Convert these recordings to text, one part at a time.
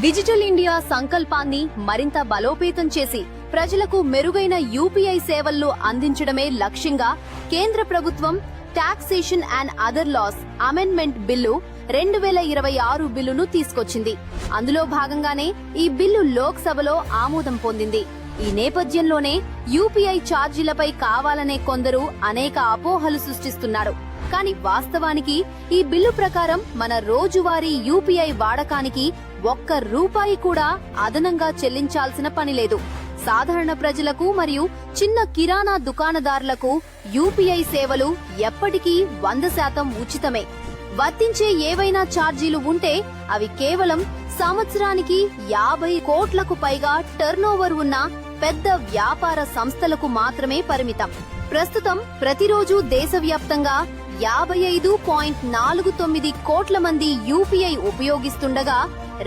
Digital India సంకల్పాన్ని మరింత బలోపేతం చేసి ప్రజలకు మెరుగైన యూపీఐ సేవలను అందించడమే లక్ష్యంగా కేంద్ర ప్రభుత్వం taxation and other loss amendment bill 2026 బిల్లును తీసుకొచ్చింది. అందులో భాగంగానే ఈ బిల్లు లోక్సభలో ఆమోదం పొందింది. ఈ నేపథ్యంలోనే యూపీఐ ఛార్జీలపై కావాలనే కొందరు అనేక అపోహలు సృష్టిస్తున్నారు. కానీ వాస్తవానికి ఈ బిల్లు ప్రకారం మన రోజువారీ యూపీఐ వాడకానికి ఒక్క రూపాయి కూడా అదనంగా చెల్లించాల్సిన పని లేదు. సాధారణ ప్రజలకు మరియు చిన్న కిరాణా దుకాణదారులకు యూపీఐ సేవలు ఎప్పటికీ 100% ఉచితమే. వర్తించే ఏవైనా ఛార్జీలు ఉంటే అవి కేవలం సంవత్సరానికి 50 కోట్లకు పైగా టర్నోవర్ ఉన్న పెద్ద వ్యాపార సంస్థలకు మాత్రమే పరిమితం. ప్రస్తుతం ప్రతిరోజు దేశవ్యాప్తంగా 55.49 కోట్ల మంది యూపీఐ ఉపయోగిస్తుండగా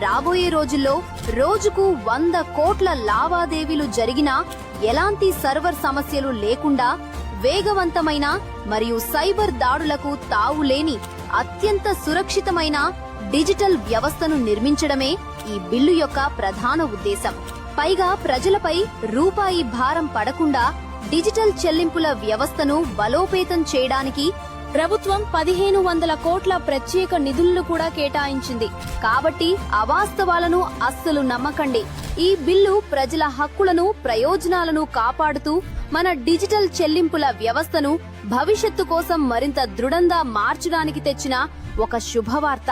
రాబోయే రోజుల్లో రోజుకు 100 కోట్ల లావాదేవీలు జరిగినా ఎలాంటి సర్వర్ సమస్యలు లేకుండా వేగవంతమైన మరియు సైబర్ దాడులకు తావులేని అత్యంత సురక్షితమైన డిజిటల్ వ్యవస్థను నిర్మించడమే ఈ బిల్లు యొక్క ప్రధాన ఉద్దేశం. పైగా ప్రజలపై రూపాయి భారం పడకుండా డిజిటల్ చెల్లింపుల వ్యవస్థను బలోపేతం చేయడానికి ప్రభుత్వం 1500 కోట్ల ప్రత్యేక నిధులను కూడా కేటాయించింది. కాబట్టి అవాస్తవాలను అస్సలు నమ్మకండి. ఈ బిల్లు ప్రజల హక్కులను, ప్రయోజనాలను కాపాడుతూ మన డిజిటల్ చెల్లింపుల వ్యవస్థను భవిష్యత్తు కోసం మరింత దృఢంగా మార్చడానికి తెచ్చిన ఒక శుభవార్త.